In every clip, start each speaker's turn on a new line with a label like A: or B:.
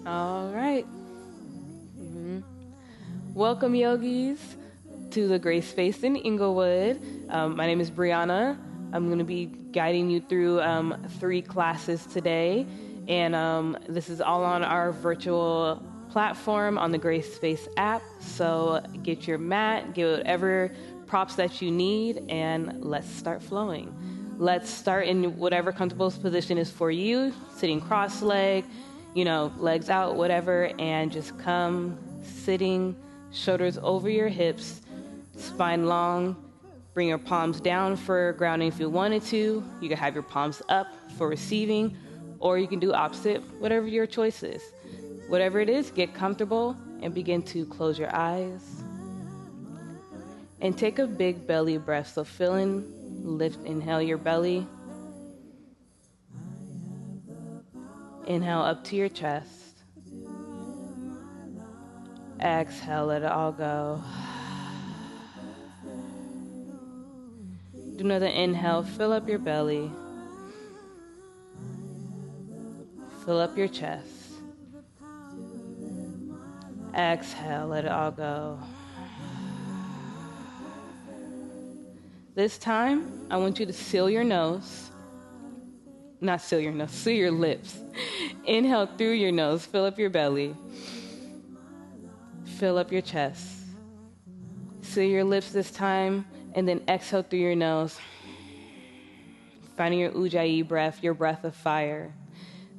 A: All right. Welcome, yogis, to the Grace Space in Inglewood. My name is Breyana. I'm going to be guiding you through 3 classes today, and this is all on our virtual platform on the Grace Space app. So get your mat, get whatever props that you need, and let's start flowing. Let's start in whatever comfortable position is for you, sitting cross-legged, legs out, whatever, and just come sitting, shoulders over your hips, spine long. Bring your palms down for grounding if you wanted to. You can have your palms up for receiving, or you can do opposite, whatever your choice is. Whatever it is, get comfortable and begin to close your eyes. And take a big belly breath. So fill in, lift, inhale your belly. Inhale up to your chest. Exhale, let it all go. Do another inhale, fill up your belly. Fill up your chest. Exhale, let it all go. This time, I want you to seal your nose. Not seal your nose, seal your lips. Inhale through your nose, fill up your belly. Fill up your chest. Seal your lips this time, and then exhale through your nose. Finding your ujjayi breath, your breath of fire.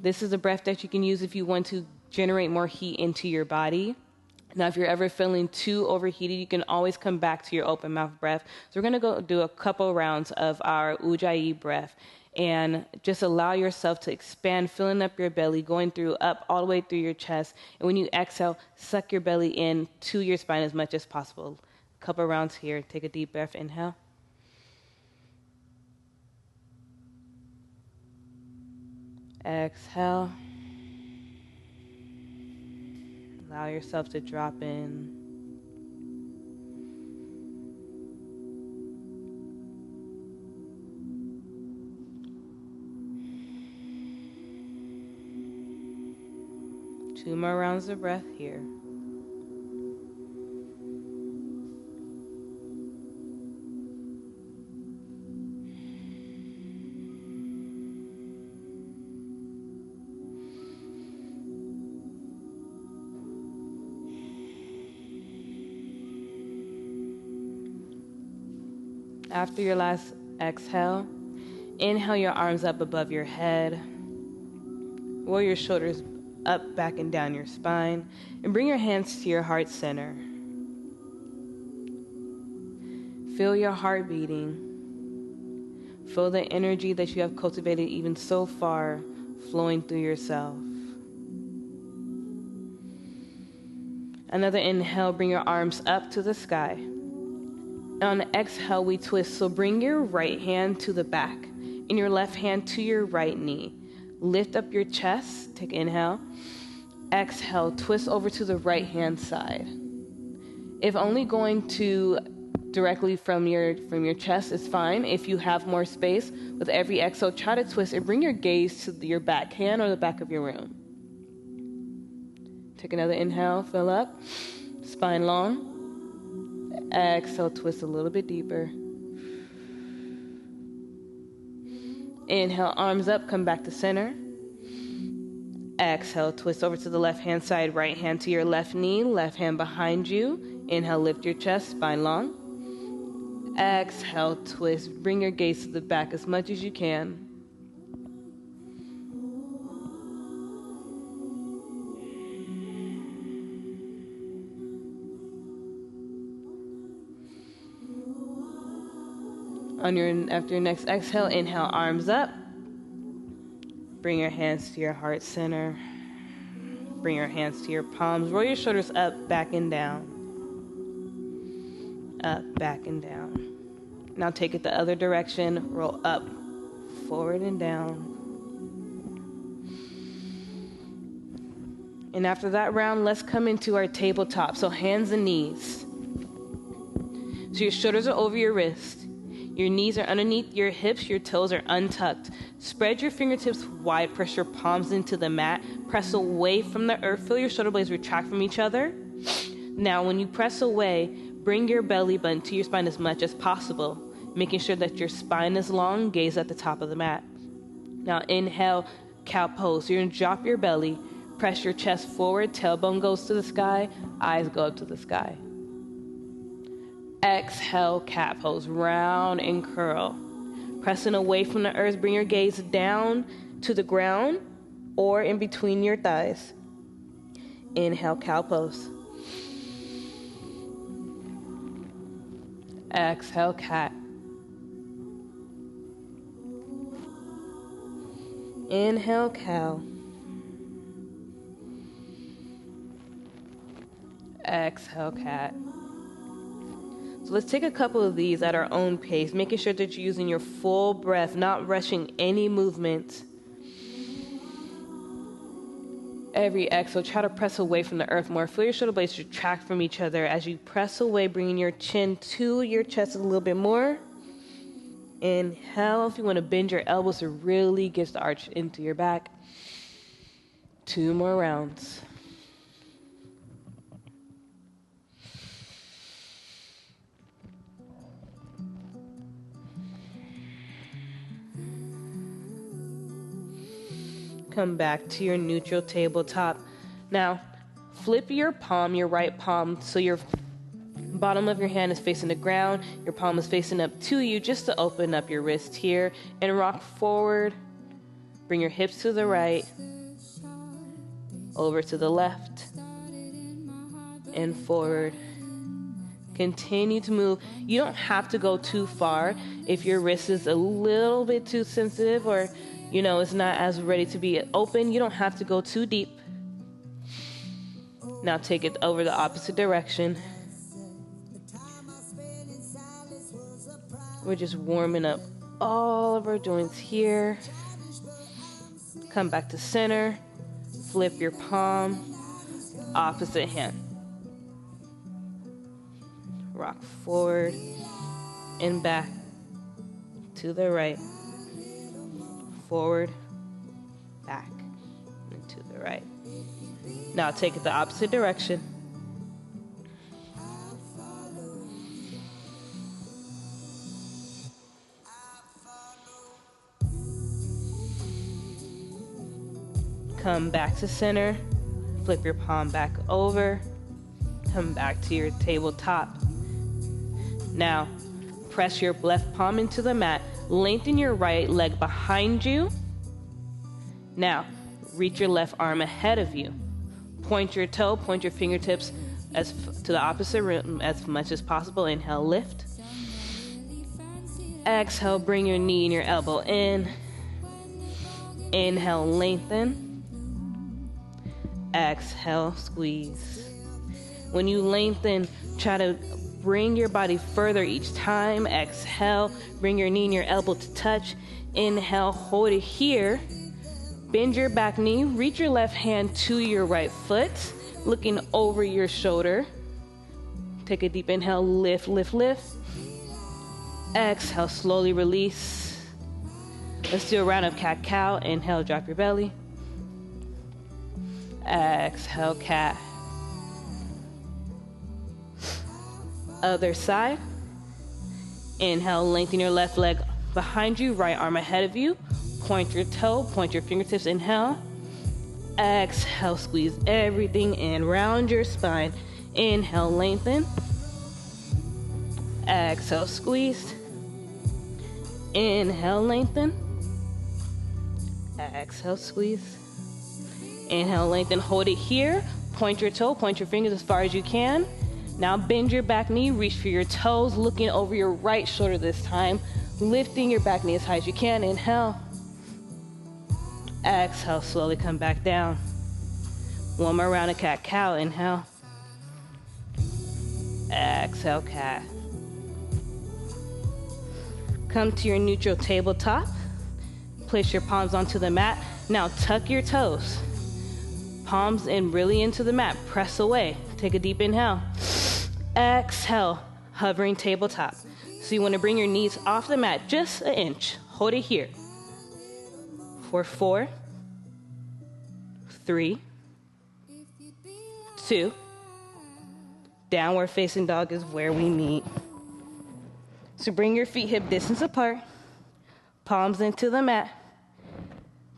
A: This is a breath that you can use if you want to generate more heat into your body. Now, if you're ever feeling too overheated, you can always come back to your open mouth breath. So we're going to go do a couple rounds of our ujjayi breath. And just allow yourself to expand, filling up your belly, going through up all the way through your chest. And when you exhale, suck your belly in to your spine as much as possible. A couple rounds here. Take a deep breath. Inhale. Exhale. Allow yourself to drop in. Two more rounds of breath here. After your last exhale, inhale your arms up above your head. Roll your shoulders up, back, and down your spine. And bring your hands to your heart center. Feel your heart beating. Feel the energy that you have cultivated even so far flowing through yourself. Another inhale, bring your arms up to the sky. On the exhale, we twist. So bring your right hand to the back and your left hand to your right knee. Lift up your chest. Take an inhale. Exhale, twist over to the right hand side. If only going to directly from your chest is fine. If you have more space, with every exhale, try to twist and bring your gaze to your back hand or the back of your room. Take another inhale, fill up. Spine long. Exhale, twist a little bit deeper. Inhale, arms up, come back to center. Exhale, twist over to the left-hand side, right hand to your left knee, left hand behind you. Inhale, lift your chest, spine long. Exhale, twist, bring your gaze to the back as much as you can. After your next exhale, inhale, arms up. Bring your hands to your heart center. Bring your hands to your palms. Roll your shoulders up, back, and down. Up, back, and down. Now take it the other direction. Roll up, forward, and down. And after that round, let's come into our tabletop. So hands and knees. So your shoulders are over your wrist. Your knees are underneath your hips, your toes are untucked. Spread your fingertips wide, press your palms into the mat, press away from the earth, feel your shoulder blades retract from each other. Now, when you press away, bring your belly button to your spine as much as possible, making sure that your spine is long, gaze at the top of the mat. Now, inhale, cow pose. You're gonna drop your belly, press your chest forward, tailbone goes to the sky, eyes go up to the sky. Exhale, cat pose, round and curl. Pressing away from the earth, bring your gaze down to the ground or in between your thighs. Inhale, cow pose. Exhale, cat. Inhale, cow. Exhale, cat. So let's take a couple of these at our own pace, making sure that you're using your full breath, not rushing any movement. Every exhale, try to press away from the earth more. Feel your shoulder blades retract from each other as you press away, bringing your chin to your chest a little bit more. Inhale, if you want to bend your elbows to really get the arch into your back. 2 more rounds. Come back to your neutral tabletop. Now, flip your palm, your right palm, so your bottom of your hand is facing the ground, your palm is facing up to you, just to open up your wrist here, and rock forward. Bring your hips to the right, over to the left, and forward. Continue to move. You don't have to go too far. If your wrist is a little bit too sensitive, or it's not as ready to be open, you don't have to go too deep. Now take it over the opposite direction. We're just warming up all of our joints here. Come back to center. Flip your palm. Opposite hand. Rock forward and back to the right. Forward, back, and to the right. Now take it the opposite direction. Come back to center. Flip your palm back over. Come back to your tabletop. Now, press your left palm into the mat. Lengthen your right leg behind you. Now, reach your left arm ahead of you. Point your toe, point your fingertips to the opposite rim as much as possible. Inhale, lift. Exhale, bring your knee and your elbow in. Inhale, lengthen. Exhale, squeeze. When you lengthen, try to bring your body further each time. Exhale, bring your knee and your elbow to touch. Inhale, hold it here. Bend your back knee, reach your left hand to your right foot, looking over your shoulder. Take a deep inhale, lift, lift, lift. Exhale, slowly release. Let's do a round of cat-cow. Inhale, drop your belly. Exhale, cat. Other side. Inhale, lengthen your left leg behind you, right arm ahead of you. Point your toe, point your fingertips. Inhale. Exhale, squeeze everything in. Round your spine. Inhale, lengthen. Exhale, squeeze. Inhale, lengthen. Exhale, squeeze. Inhale, lengthen. Hold it here. Point your toe, point your fingers as far as you can. Now bend your back knee, reach for your toes, looking over your right shoulder this time, lifting your back knee as high as you can. Inhale. Exhale, slowly come back down. One more round of cat-cow. Inhale. Exhale, cat. Come to your neutral tabletop. Place your palms onto the mat. Now tuck your toes. Palms in really into the mat. Press away. Take a deep inhale. Exhale, hovering tabletop. So you want to bring your knees off the mat just an inch. Hold it here. For 4, 3, 2. Downward facing dog is where we meet. So bring your feet hip distance apart, palms into the mat,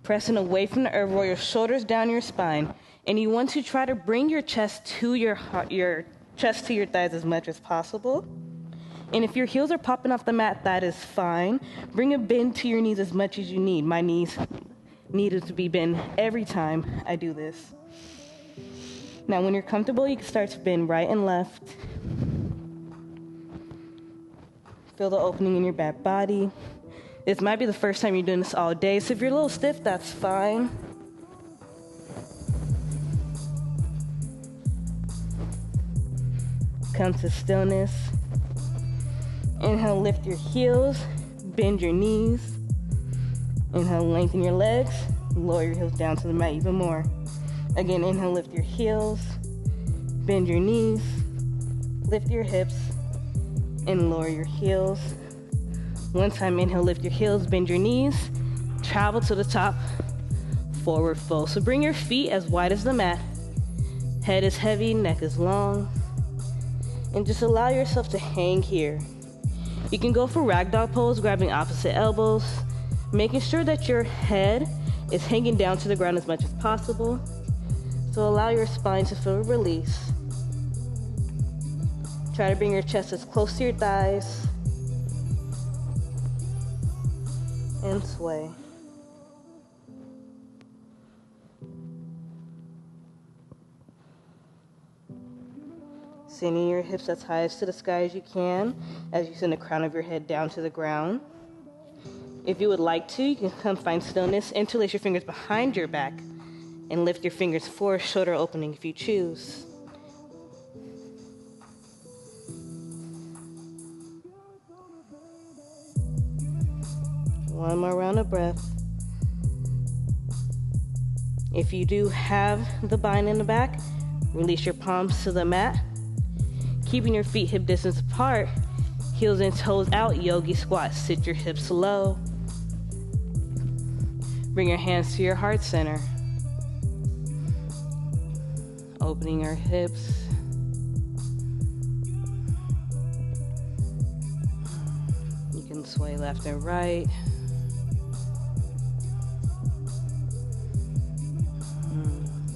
A: pressing away from the earth, roll your shoulders down your spine. And you want to try to bring your chest to your chest to your thighs as much as possible. And if your heels are popping off the mat, that is fine. Bring a bend to your knees as much as you need. My knees needed to be bent every time I do this. Now, when you're comfortable, you can start to bend right and left. Feel the opening in your back body. This might be the first time you're doing this all day, so if you're a little stiff, that's fine. Come to stillness. Inhale, lift your heels, bend your knees. Inhale, lengthen your legs, lower your heels down to the mat even more. Again, inhale, lift your heels, bend your knees, lift your hips, and lower your heels. One time, inhale, lift your heels, bend your knees, travel to the top, forward fold. So bring your feet as wide as the mat. Head is heavy, neck is long. And just allow yourself to hang here. You can go for ragdoll pose, grabbing opposite elbows, making sure that your head is hanging down to the ground as much as possible. So allow your spine to feel a release. Try to bring your chest as close to your thighs. And sway. Sending your hips as high as to the sky as you can, as you send the crown of your head down to the ground. If you would like to, you can come find stillness, interlace your fingers behind your back, and lift your fingers for a shoulder opening if you choose. One more round of breath. If you do have the bind in the back, release your palms to the mat. Keeping your feet hip distance apart, heels and toes out, yogi squat. Sit your hips low. Bring your hands to your heart center. Opening your hips. You can sway left and right.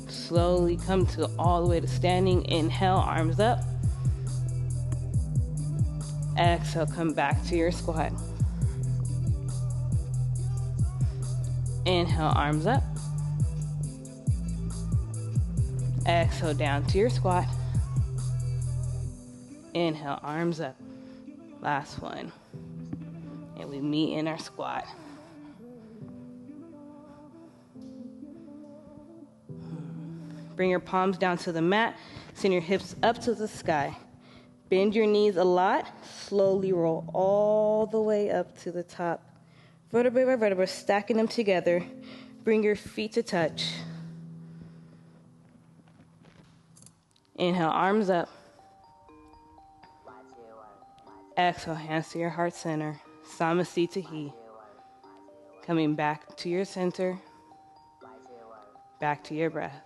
A: Slowly come to all the way to standing. Inhale, arms up. Exhale, come back to your squat. Inhale, arms up. Exhale, down to your squat. Inhale, arms up. Last one. And we meet in our squat. Bring your palms down to the mat. Send your hips up to the sky. Bend your knees a lot. Slowly roll all the way up to the top. Vertebrae by vertebrae, stacking them together. Bring your feet to touch. Inhale, arms up. Exhale, hands to your heart center. Samasthiti. Coming back to your center. Back to your breath.